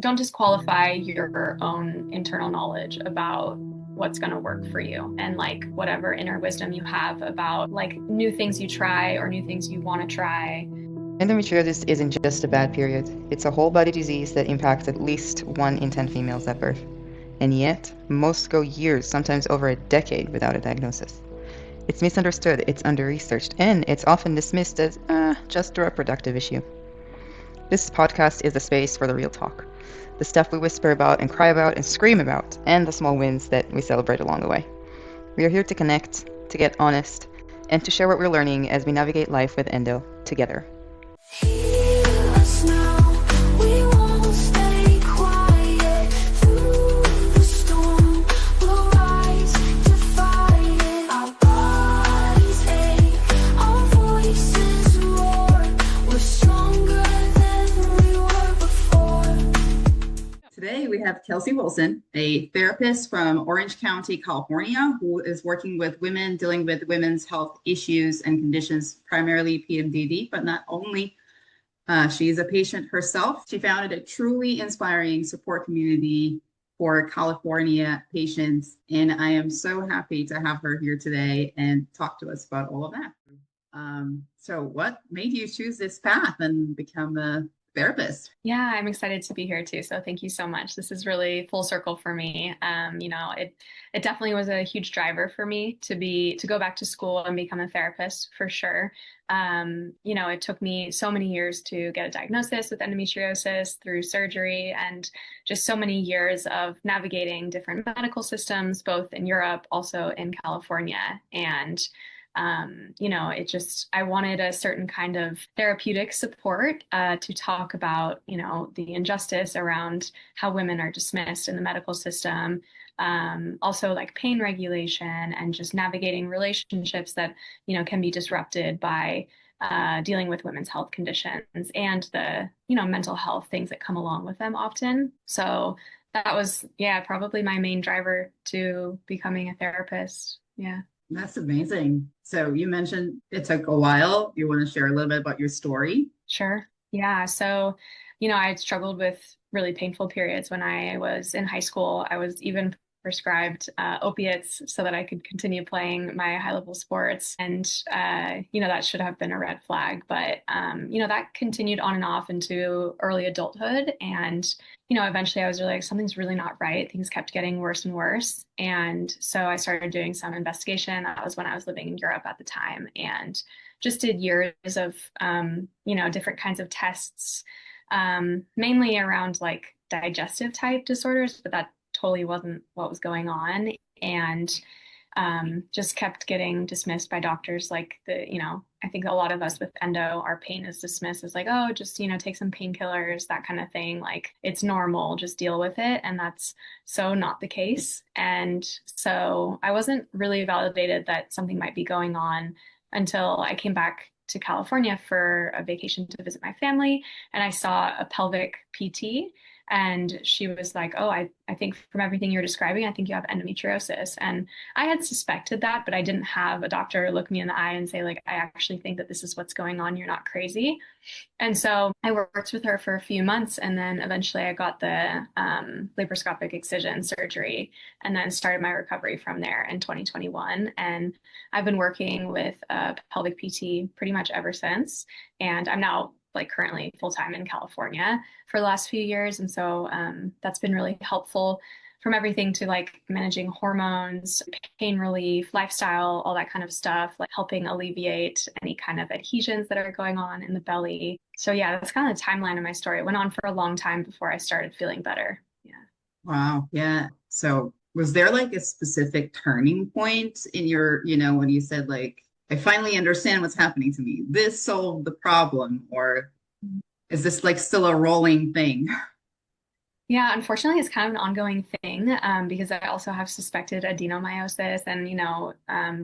don't disqualify your own internal knowledge about what's going to work for you, and like whatever inner wisdom you have about like new things you try or new things you want to try. Endometriosis isn't just a bad period, it's a whole body disease that impacts at least 1 in 10 females at birth. And yet, most go years, sometimes over a decade, without a diagnosis. It's misunderstood, it's under-researched, and it's often dismissed as, just a reproductive issue. This podcast is a space for the real talk. The stuff we whisper about and cry about and scream about, and the small wins that we celebrate along the way. We are here to connect, to get honest, and to share what we're learning as we navigate life with endo together. Today we have Kelsey Wilson, a therapist from Orange County, California, who is working with women dealing with women's health issues and conditions, primarily PMDD, but not only. She is a patient herself. She founded a truly inspiring support community for California patients, and I am so happy to have her here today and talk to us about all of that. So what made you choose this path and become a therapist? Yeah, I'm excited to be here too. So thank you so much. This is really full circle for me. It definitely was a huge driver for me to go back to school and become a therapist for sure. It took me so many years to get a diagnosis with endometriosis through surgery, and just so many years of navigating different medical systems, both in Europe, also in California. And I wanted a certain kind of therapeutic support to talk about, the injustice around how women are dismissed in the medical system. Also like pain regulation and just navigating relationships that, can be disrupted by dealing with women's health conditions and the, mental health things that come along with them often. So that was, probably my main driver to becoming a therapist. Yeah. That's amazing. So you mentioned it took a while. You want to share a little bit about your story? Sure. Yeah. So, I had struggled with really painful periods when I was in high school. I was even prescribed opiates so that I could continue playing my high level sports. And, that should have been a red flag. But, that continued on and off into early adulthood. And, eventually I was really like, something's really not right. Things kept getting worse and worse. And so I started doing some investigation. That was when I was living in Europe at the time, and just did years of, different kinds of tests, mainly around like digestive type disorders, but that totally wasn't what was going on. And just kept getting dismissed by doctors. Like I think a lot of us with endo, our pain is dismissed as like, oh, just, take some painkillers, that kind of thing. Like it's normal, just deal with it. And that's so not the case. And so I wasn't really validated that something might be going on until I came back to California for a vacation to visit my family. And I saw a pelvic PT. And she was like, oh, I think from everything you're describing, I think you have endometriosis. And I had suspected that, but I didn't have a doctor look me in the eye and say, like, I actually think that this is what's going on. You're not crazy. And so I worked with her for a few months. And then eventually I got the laparoscopic excision surgery, and then started my recovery from there in 2021. And I've been working with a pelvic PT pretty much ever since. And I'm now like currently full-time in California for the last few years. And so that's been really helpful, from everything to like managing hormones, pain relief, lifestyle, all that kind of stuff, like helping alleviate any kind of adhesions that are going on in the belly. So yeah, that's kind of the timeline of my story. It went on for a long time before I started feeling better. Yeah. Wow. Yeah. So was there like a specific turning point in your, when you said like, I finally understand what's happening to me, this solved the problem? Or is this like still a rolling thing? Yeah, unfortunately, it's kind of an ongoing thing, because I also have suspected adenomyosis. And,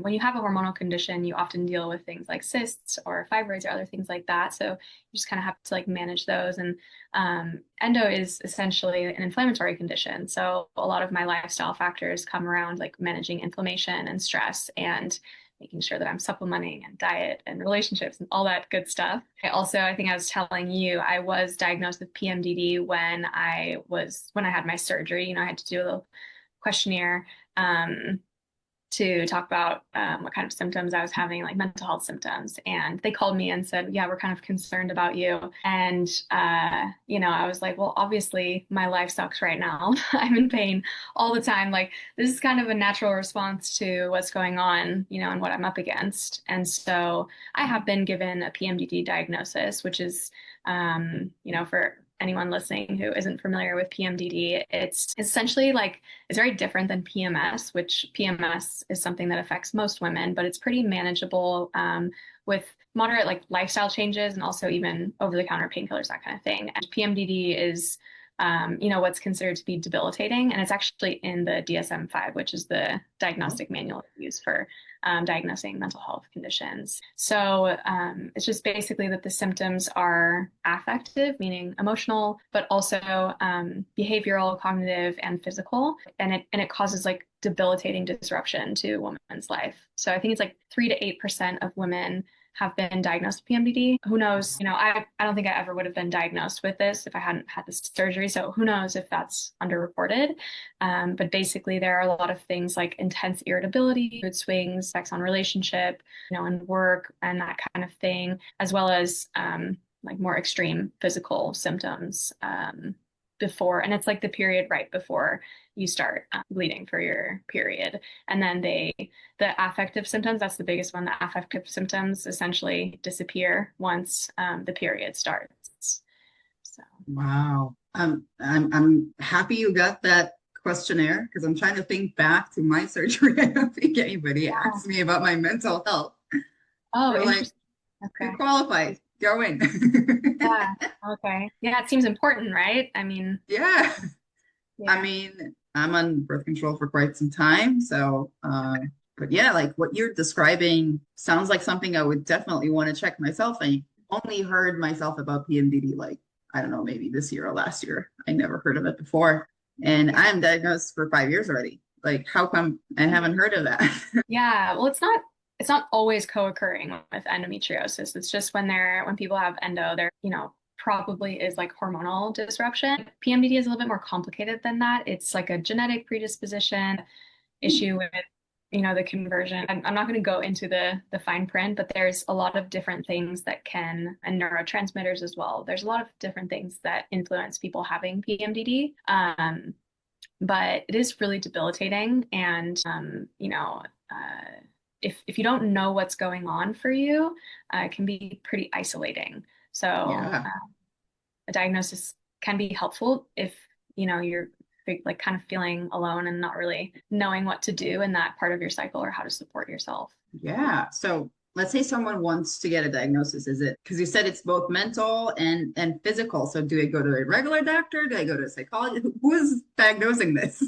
when you have a hormonal condition, you often deal with things like cysts or fibroids or other things like that. So you just kind of have to like manage those. And endo is essentially an inflammatory condition. So a lot of my lifestyle factors come around like managing inflammation and stress. And making sure that I'm supplementing and diet and relationships and all that good stuff. I think I was telling you, I was diagnosed with PMDD when I had my surgery. I had to do a little questionnaire to talk about what kind of symptoms I was having, like mental health symptoms. And they called me and said, yeah, we're kind of concerned about you. And, I was like, well, obviously my life sucks right now. I'm in pain all the time. Like, this is kind of a natural response to what's going on, and what I'm up against. And so I have been given a PMDD diagnosis, which is, for anyone listening who isn't familiar with PMDD, it's essentially it's very different than PMS, which PMS is something that affects most women, but it's pretty manageable with moderate lifestyle changes and also even over-the-counter painkillers, that kind of thing. And PMDD is what's considered to be debilitating, and it's actually in the DSM-5, which is the diagnostic manual used for diagnosing mental health conditions. So it's just basically that the symptoms are affective, meaning emotional, but also behavioral, cognitive, and physical, and it causes debilitating disruption to a woman's life. So I think it's 3 to 8% of women have been diagnosed with PMDD. Who knows? I don't think I ever would have been diagnosed with this if I hadn't had this surgery. So who knows if that's underreported. But basically, there are a lot of things like intense irritability, mood swings, effects on relationship, and work and that kind of thing, as well as more extreme physical symptoms before. And it's the period right before you start bleeding for your period. And then the affective symptoms, that's the biggest one. The affective symptoms essentially disappear once the period starts. So. Wow. I'm happy you got that questionnaire, because I'm trying to think back to my surgery. I don't think anybody asked me about my mental health. Oh, They're interesting. Okay. You're qualified. Go in. Yeah. Okay. Yeah, it seems important, right? I mean, yeah. yeah. I mean, I'm on birth control for quite some time. So, but yeah, what you're describing sounds like something I would definitely want to check myself. I only heard myself about PMDD, I don't know, maybe this year or last year. I never heard of it before. And I'm diagnosed for 5 years already. How come I haven't heard of that? Yeah. Well, it's not always co-occurring with endometriosis. It's just when people have endo, there, probably is hormonal disruption. PMDD is a little bit more complicated than that. It's a genetic predisposition issue with, the conversion. I'm not going to go into the fine print, but there's a lot of different things that and neurotransmitters as well. There's a lot of different things that influence people having PMDD. But it is really debilitating. And, if you don't know what's going on for you, it can be pretty isolating. So Yeah. a diagnosis can be helpful if, you're kind of feeling alone and not really knowing what to do in that part of your cycle or how to support yourself. Yeah. So let's say someone wants to get a diagnosis. Is it because you said it's both mental and physical? So do I go to a regular doctor? Do I go to a psychologist? Who is diagnosing this?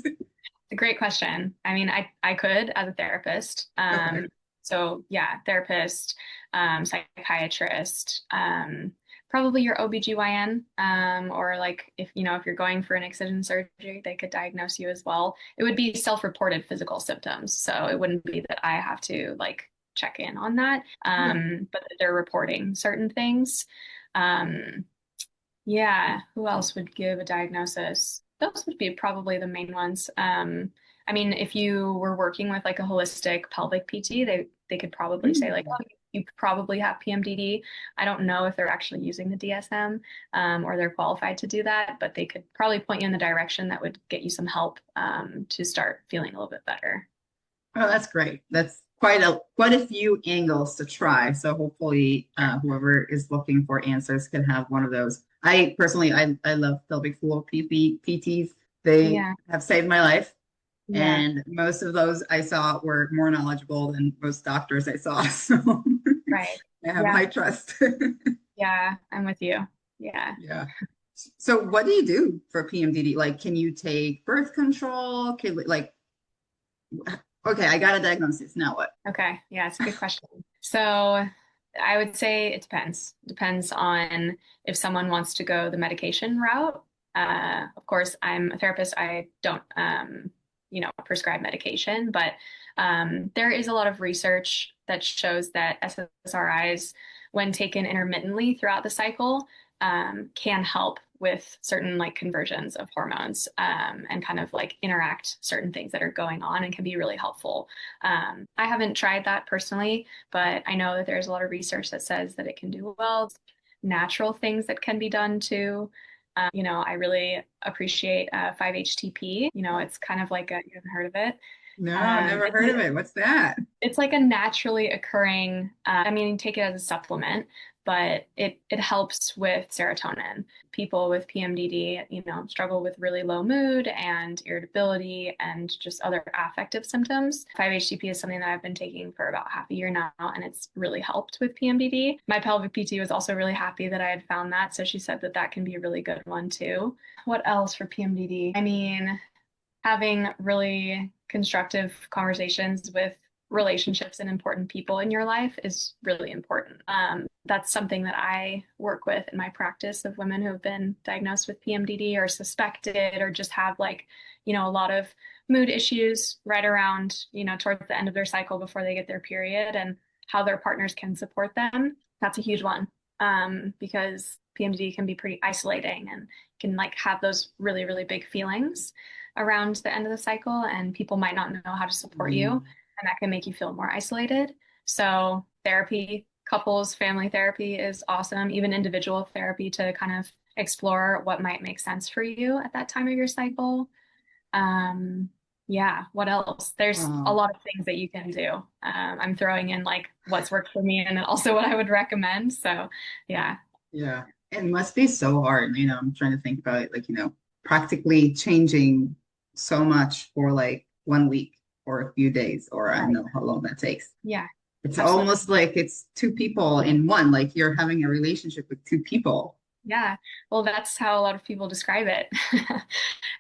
A great question. I mean, I could as a therapist. Okay. So yeah, therapist, psychiatrist, probably your OBGYN, or if you're going for an excision surgery, they could diagnose you as well. It would be self-reported physical symptoms. So it wouldn't be that I have to check in on that, but that they're reporting certain things. Yeah, who else would give a diagnosis? Those would be probably the main ones. I mean, if you were working with a holistic pelvic PT, they could probably say oh, you probably have PMDD. I don't know if they're actually using the DSM or they're qualified to do that, but they could probably point you in the direction that would get you some help to start feeling a little bit better. Oh, that's great. That's quite a few angles to try. So hopefully whoever is looking for answers can have one of those. I personally, I love pelvic floor PTs. They have saved my life. Yeah. And most of those I saw were more knowledgeable than most doctors I saw. So right. I have high trust. Yeah, I'm with you. Yeah. Yeah. So what do you do for PMDD? Can you take birth control? Okay, I got a diagnosis. Now what? Okay. Yeah, it's a good question. So I would say it depends. Depends on if someone wants to go the medication route. Of course, I'm a therapist. I don't prescribe medication. But there is a lot of research that shows that SSRIs, when taken intermittently throughout the cycle, can help with certain like conversions of hormones, and kind of like interact certain things that are going on, and can be really helpful. I haven't tried that personally, but I know that there's a lot of research that says that it can do well. Natural things that can be done too. I really appreciate 5-HTP. It's kind of like you haven't heard of it. No, never heard of it. What's that? It's like a naturally occurring, you take it as a supplement, but it helps with serotonin. People with PMDD, struggle with really low mood and irritability and just other affective symptoms. 5-HTP is something that I've been taking for about half a year now, and it's really helped with PMDD. My pelvic PT was also really happy that I had found that, so she said that that can be a really good one too. What else for PMDD? Having really constructive conversations with relationships and important people in your life is really important. That's something that I work with in my practice of women who have been diagnosed with PMDD or suspected, or just have a lot of mood issues right around, towards the end of their cycle before they get their period, and how their partners can support them. That's a huge one, because PMDD can be pretty isolating and can have those really, really big feelings around the end of the cycle, and people might not know how to support you, and that can make you feel more isolated. So therapy, couples, family therapy is awesome, even individual therapy to kind of explore what might make sense for you at that time of your cycle. What else? There's a lot of things that you can do. I'm throwing in what's worked for me and then also what I would recommend. So yeah. Yeah. It must be so hard. I'm trying to think about it, practically changing so much for 1 week or a few days, or I don't know how long that takes. Yeah. It's almost like it's two people in one, like you're having a relationship with two people. Yeah. Well, that's how a lot of people describe it.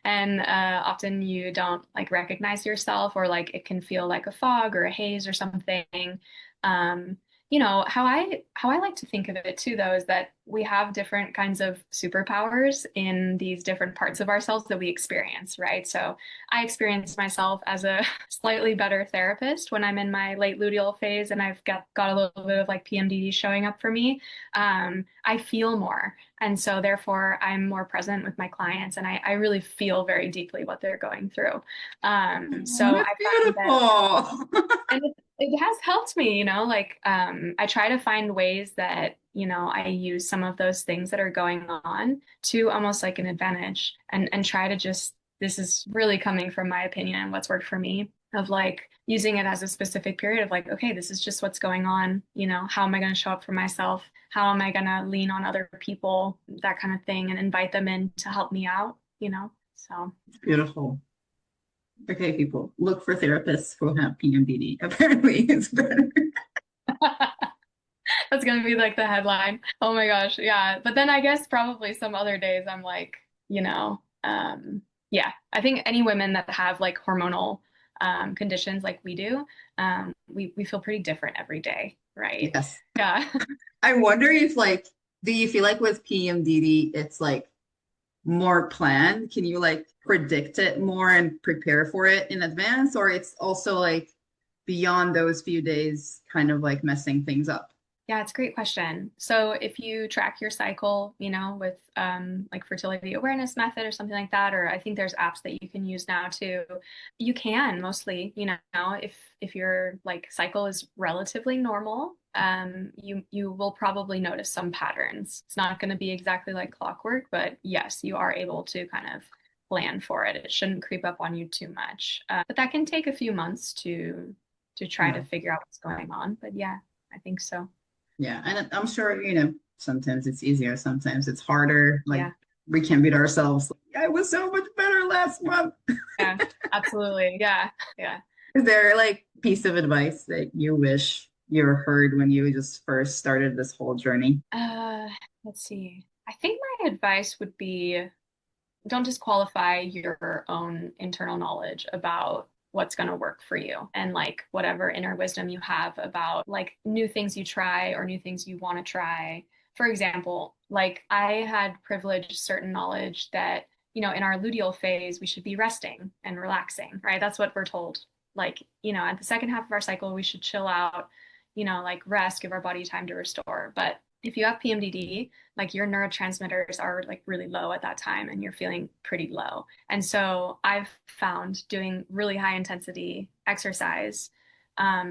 And often you don't recognize yourself, or it can feel like a fog or a haze or something. How I like to think of it too, though, is that we have different kinds of superpowers in these different parts of ourselves that we experience, right? So I experience myself as a slightly better therapist when I'm in my late luteal phase and I've got a little bit of PMDD showing up for me. I feel more. And so therefore I'm more present with my clients, and I really feel very deeply what they're going through. So That's I find beautiful. and it has helped me, I try to find ways that, I use some of those things that are going on to almost like an advantage, and try to just, this is really coming from my opinion and what's worked for me, of using it as a specific period of okay, this is just what's going on. How am I going to show up for myself? How am I going to lean on other people, that kind of thing, and invite them in to help me out, so. It's beautiful. Okay, people, look for therapists who have PMDD. Apparently, it's better. That's gonna be the headline. Oh my gosh, yeah. But then I guess probably some other days I'm yeah. I think any women that have hormonal conditions like we do, we feel pretty different every day, right? Yes. Yeah. I wonder if do you feel with PMDD, it's more planned? Can you predict it more and prepare for it in advance, or it's also beyond those few days kind of messing things up? Yeah, it's a great question. So if you track your cycle, with fertility awareness method or something like that, or I think there's apps that you can use now too, you can mostly, if your cycle is relatively normal, you will probably notice some patterns. It's not going to be exactly like clockwork, but yes, you are able to kind of plan for it. It shouldn't creep up on you too much. But that can take a few months to try to figure out what's going on. But yeah, I think so. Yeah, and I'm sure, sometimes it's easier, sometimes it's harder. Yeah. We can beat ourselves. I was so much better last month. Yeah, absolutely. Yeah. Yeah. Is there piece of advice that you wish you heard when you just first started this whole journey? Let's see. I think my advice would be, don't disqualify your own internal knowledge about what's going to work for you, and whatever inner wisdom you have about new things you try or new things you want to try. For example, I had privileged certain knowledge that in our luteal phase, we should be resting and relaxing, right? That's what we're told. Like, at the second half of our cycle, we should chill out, like rest, give our body time to restore. But if you have PMDD, like your neurotransmitters are like really low at that time and you're feeling pretty low. And so I've found doing really high intensity exercise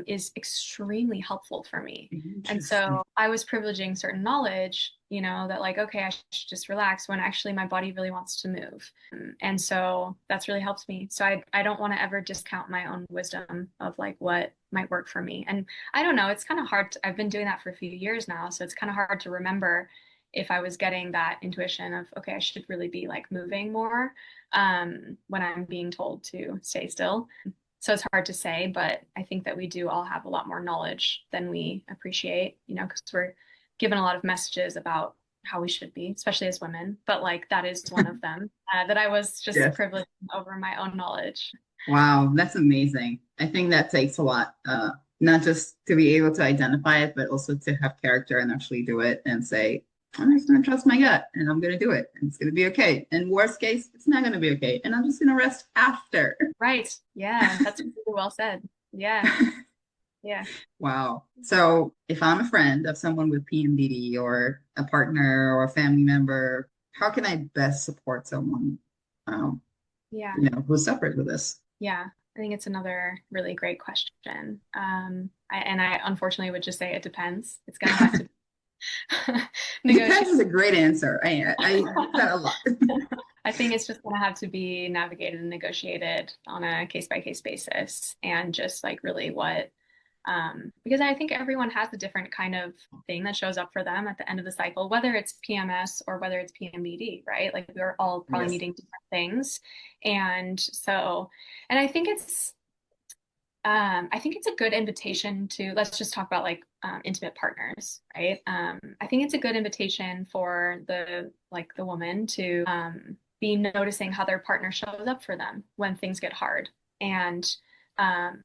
is extremely helpful for me. And so I was privileging certain knowledge, that like, okay, I should just relax when actually my body really wants to move. And so that's really helped me. So I don't want to ever discount my own wisdom of like what might work for me. And I don't know, it's kind of hard. I've been doing that for a few years now. So it's kind of hard to remember if I was getting that intuition of, okay, I should really be like moving more when I'm being told to stay still. So it's hard to say, but I think that we do all have a lot more knowledge than we appreciate, because we're given a lot of messages about how we should be, especially as women. But like that is one of them that I was just Yes. privileged over my own knowledge. Wow, that's amazing. I think that takes a lot, not just to be able to identify it, but also to have character and actually do it and say, I'm just going to trust my gut and I'm going to do it and it's going to be okay. And worst case, it's not going to be okay. And I'm just going to rest after. Right. Yeah. That's really well said. Yeah. Yeah. Wow. So if I'm a friend of someone with PMDD or a partner or a family member, how can I best support someone, Yeah. who's suffered with this? Yeah. I think it's another really great question. I unfortunately would just say it depends. It's going to have to Depends is negotiate. a great answer. I use that a lot. I think it's just going to have to be navigated and negotiated on a case by case basis and just like really because I think everyone has a different kind of thing that shows up for them at the end of the cycle, whether it's PMS or whether it's PMDD, right? Like we're all probably Yes. needing different things. And so, and I think it's a good invitation to, let's just talk about like intimate partners, right? I think it's a good invitation for the woman to be noticing how their partner shows up for them when things get hard. And, um,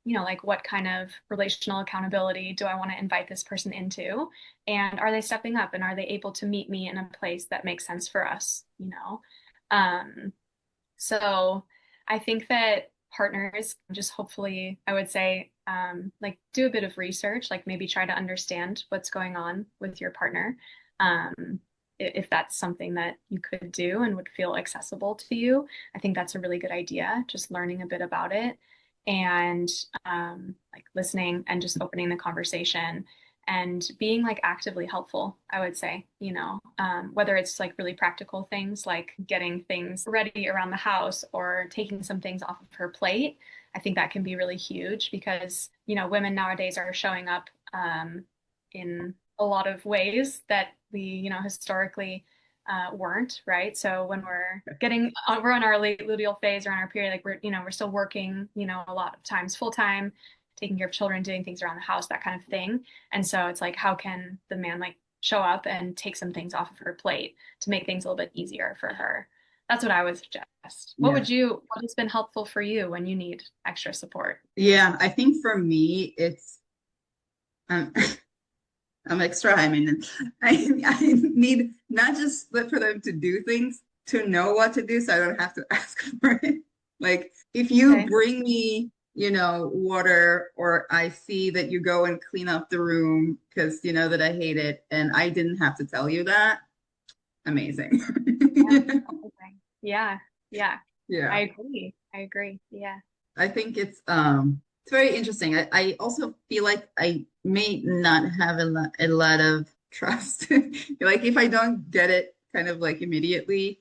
like what kind of relational accountability do I want to invite this person into? And are they stepping up and are they able to meet me in a place that makes sense for us? Um, so I think that partners just hopefully, I would say, like do a bit of research, like maybe try to understand what's going on with your partner. If that's something that you could do and would feel accessible to you, I think that's a really good idea, just learning a bit about it and like listening and just opening the conversation and being like actively helpful, I would say, whether it's like really practical things like getting things ready around the house or taking some things off of her plate. I think that can be really huge because, women nowadays are showing up in a lot of ways that we, historically weren't, right? So when we're on our late luteal phase or on our period, like we're still working, a lot of times full time, taking care of children, doing things around the house, that kind of thing. And so it's like, how can the man like show up and take some things off of her plate to make things a little bit easier for her? That's what I would suggest. Yeah. What has been helpful for you when you need extra support? Yeah, I think for me, it's um, I'm extra. I mean, I need not just for them to do things, to know what to do so I don't have to ask for it. Like if you Okay. bring me, water, or I see that you go and clean up the room because you know that I hate it and I didn't have to tell you that, amazing. Yeah. Amazing. Yeah. Yeah. Yeah. I agree. Yeah. I think it's very interesting. I also feel like I may not have a lot of trust. Like if I don't get it kind of like immediately,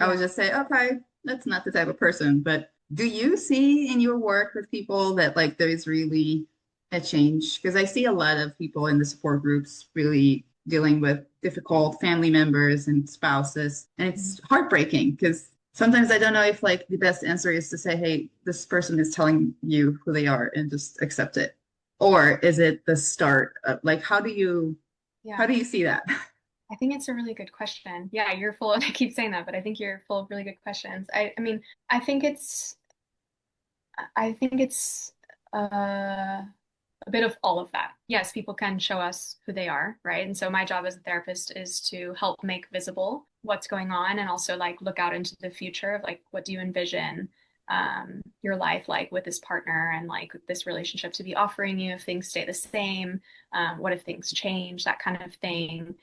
I would Yeah. just say, okay, that's not the type of person. But do you see in your work with people that like there's really a change? Because I see a lot of people in the support groups really dealing with difficult family members and spouses, and it's heartbreaking because sometimes I don't know if like the best answer is to say, hey, this person is telling you who they are and just accept it. Or is it the start of like how do you Yeah. see that? I think it's a really good question. Yeah, you're full of, I keep saying that, but I think you're full of really good questions. I mean, I think it's a bit of all of that. Yes, people can show us who they are, right? And so my job as a therapist is to help make visible what's going on, and also like look out into the future of like what do you envision your life like with this partner and like this relationship to be offering you if things stay the same, what if things change, that kind of thing.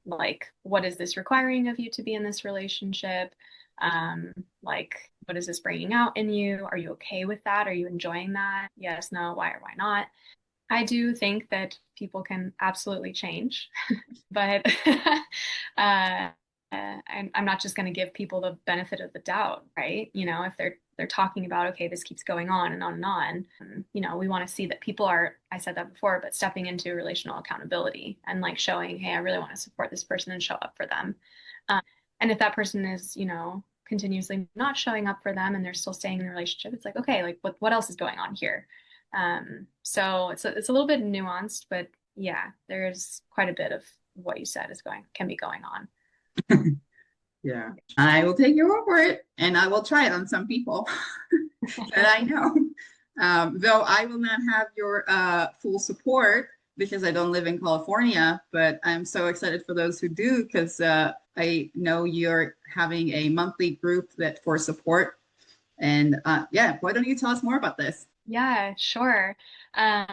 Like what is this requiring of you to be in this relationship, um, like what is this bringing out in you, are you okay with that, are you enjoying that, yes, no, why, or why not. I do think that people can absolutely change, but I'm not just going to give people the benefit of the doubt, right? You know, if they're talking about, okay, this keeps going on and on and on, you know, we want to see that people are, I said that before, but stepping into relational accountability and like showing, hey, I really want to support this person and show up for them. Um, and if that person is, you know, continuously not showing up for them and they're still staying in the relationship, it's like, okay, like what else is going on here? So it's a little bit nuanced, but yeah, there's quite a bit of what you said can be going on. Yeah, I will take your word for it, and I will try it on some people that I know. Though I will not have your full support because I don't live in California, but I'm so excited for those who do because I know you're having a monthly group that for support. And yeah, why don't you tell us more about this? Yeah, sure. I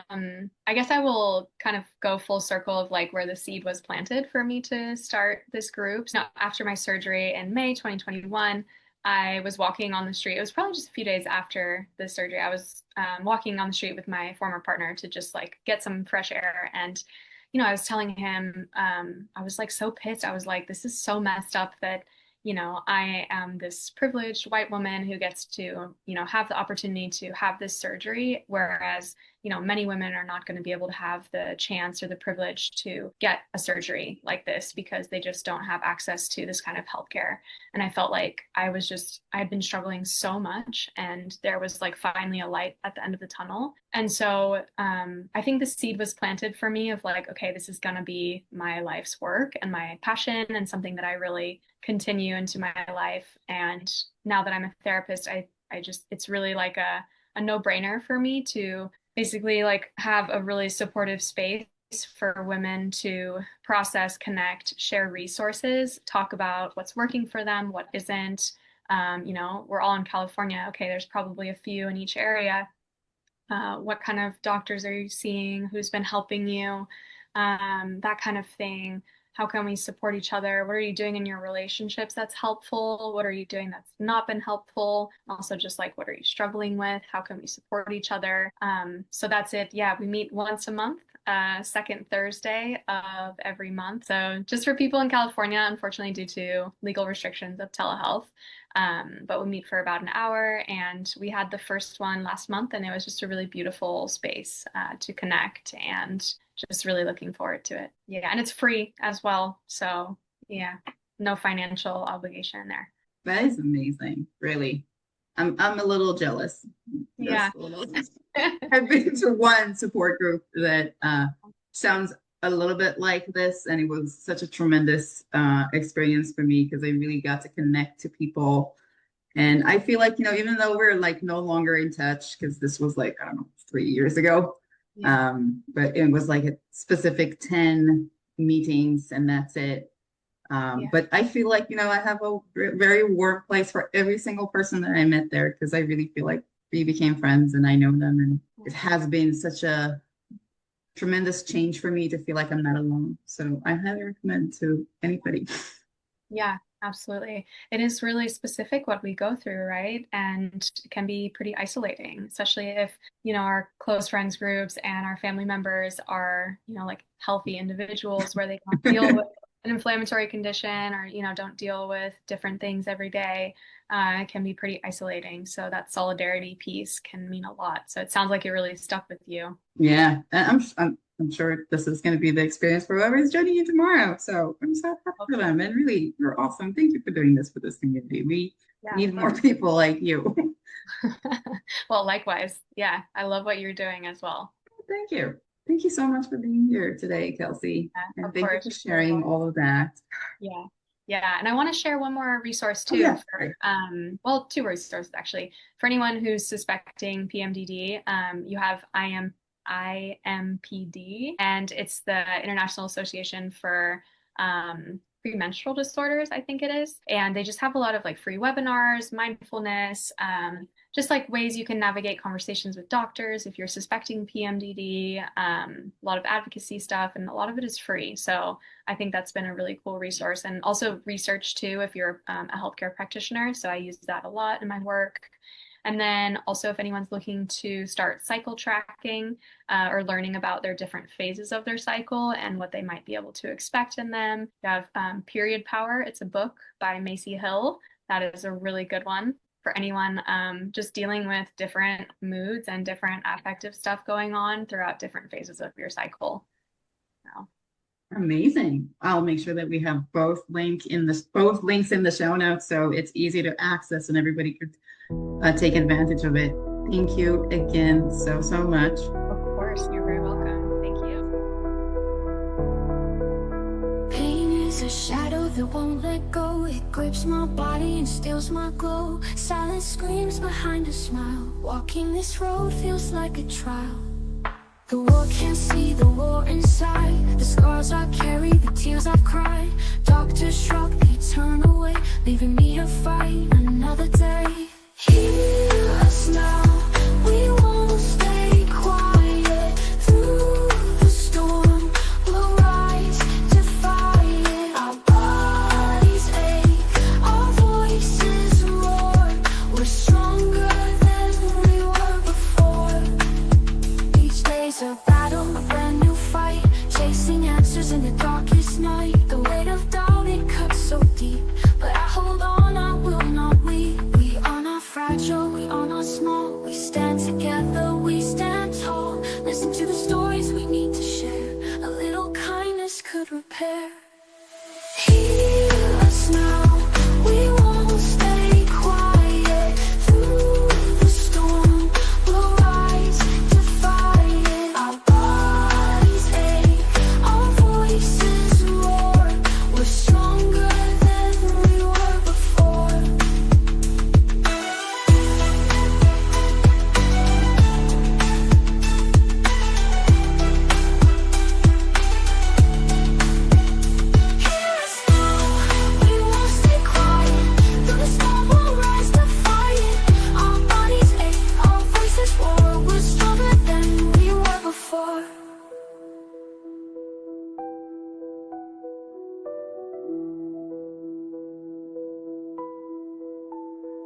guess I will kind of go full circle of like where the seed was planted for me to start this group. So after my surgery in May 2021, I was walking on the street. It was probably just a few days after the surgery. I was walking on the street with my former partner to just like get some fresh air. And, you know, I was telling him, I was like so pissed. I was like, this is so messed up that you know, I am this privileged white woman who gets to, you know, have the opportunity to have this surgery, whereas, you know, many women are not going to be able to have the chance or the privilege to get a surgery like this because they just don't have access to this kind of healthcare. And I felt like I had been struggling so much, and there was like finally a light at the end of the tunnel. And so I think the seed was planted for me of like, okay, this is going to be my life's work and my passion and something that I really continue into my life. And now that I'm a therapist, I just, it's really like a no-brainer for me to basically like have a really supportive space for women to process, connect, share resources, talk about what's working for them, what isn't. You know, we're all in California. Okay, there's probably a few in each area. What kind of doctors are you seeing? Who's been helping you? That kind of thing. How can we support each other? What are you doing in your relationships that's helpful? What are you doing that's not been helpful? Also, just like, what are you struggling with? How can we support each other? So that's it. Yeah, we meet once a month, second Thursday of every month. So just for people in California, unfortunately, due to legal restrictions of telehealth. But we meet for about an hour, and we had the first one last month, and it was just a really beautiful space to connect, and just really looking forward to it. Yeah, and it's free as well. So yeah, no financial obligation there. That is amazing, really. I'm a little jealous. Yeah. Just a little. I've been to one support group that sounds a little bit like this, and it was such a tremendous experience for me because I really got to connect to people. And I feel like, you know, even though we're like no longer in touch, because this was like, I don't know, 3 years ago, Yeah. but it was like a specific 10 meetings and that's it. Yeah. But I feel like, you know, I have a very warm place for every single person that I met there because I really feel like we became friends and I know them. And it has been such a tremendous change for me to feel like I'm not alone. So I highly recommend to anybody. Yeah, absolutely. It is really specific what we go through, right? And it can be pretty isolating, especially if, you know, our close friends groups and our family members are, you know, like healthy individuals where they don't deal with an inflammatory condition or, you know, don't deal with different things every day. It can be pretty isolating. So that solidarity piece can mean a lot. So it sounds like it really stuck with you. Yeah, and I'm sure this is going to be the experience for whoever's joining you tomorrow. So I'm so happy for them. And really, you're awesome. Thank you for doing this for this community. We Yeah, of need more course. people like you. Well, likewise. Yeah, I love what you're doing as well. Thank you. Thank you so much for being here today, Kelsey. Yeah, And of thank you course. for You're very sharing welcome. all of that. Yeah. Yeah. And I want to share one more resource Oh, too yeah. for, Sorry. well, two resources actually. For anyone who's suspecting PMDD, you have IMPD, and it's the International Association for premenstrual disorders, I think it is. And they just have a lot of like free webinars, mindfulness, just like ways you can navigate conversations with doctors if you're suspecting PMDD, a lot of advocacy stuff, and a lot of it is free. So I think that's been a really cool resource. And also research too, if you're a healthcare practitioner. So I use that a lot in my work. And then also if anyone's looking to start cycle tracking or learning about their different phases of their cycle and what they might be able to expect in them, you have Period Power. It's a book by Macy Hill. That is a really good one for anyone just dealing with different moods and different affective stuff going on throughout different phases of your cycle. So. Amazing. I'll make sure that we have both links in the show notes so it's easy to access and everybody could take advantage of it. Thank you again so much. Of course, you're very welcome. Thank you. Pain is a shadow that won't let go. It grips my body and steals my glow. Silence screams behind a smile. Walking this road feels like a trial. The world can't see the war inside. The scars I carry, the tears I've cried. Doctors shrug, they turn away, leaving me to fight another day. Hear us now, we won't stay quiet. Through the storm, we'll rise, defy it. Our bodies ache, our voices roar. We're stronger than we were before. Each day's a battle, a brand new fight. Chasing answers in the darkest night. The weight of doubt, it cuts so deep, but I hold on, I will not weep. We are not fragile, we are not small. We stand together, we stand tall. Listen to the stories we need to share. A little kindness could repair. Hear us now, we won't stay quiet. Through the storm, we'll rise, defy it. Our bodies ache, our voices roar. We're stronger than we were before. Hear us now, we won't stay quiet. Through the storm, we'll rise to fight it. Our bodies ache, our voices roar. We're stronger than we were before.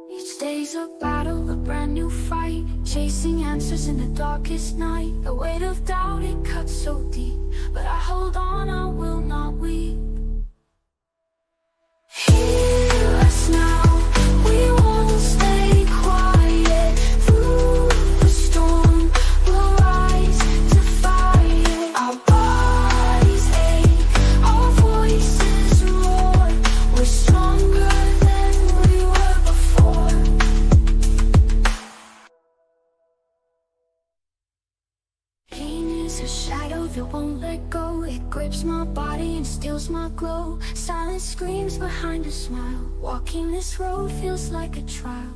Each day's a battle, a brand new fight. Chasing answers in the darkest night. The weight of doubt, it cuts so deep, but I hold on, I will not weep. Hear us now, we won't stay quiet. Through the storm, we'll rise, defy it. Our bodies ache, our voices roar. We're stronger than we were before. Pain is a shadow that won't let go. It grips my body and steals my glow. Silence screams behind a smile. Walking this road feels like a trial.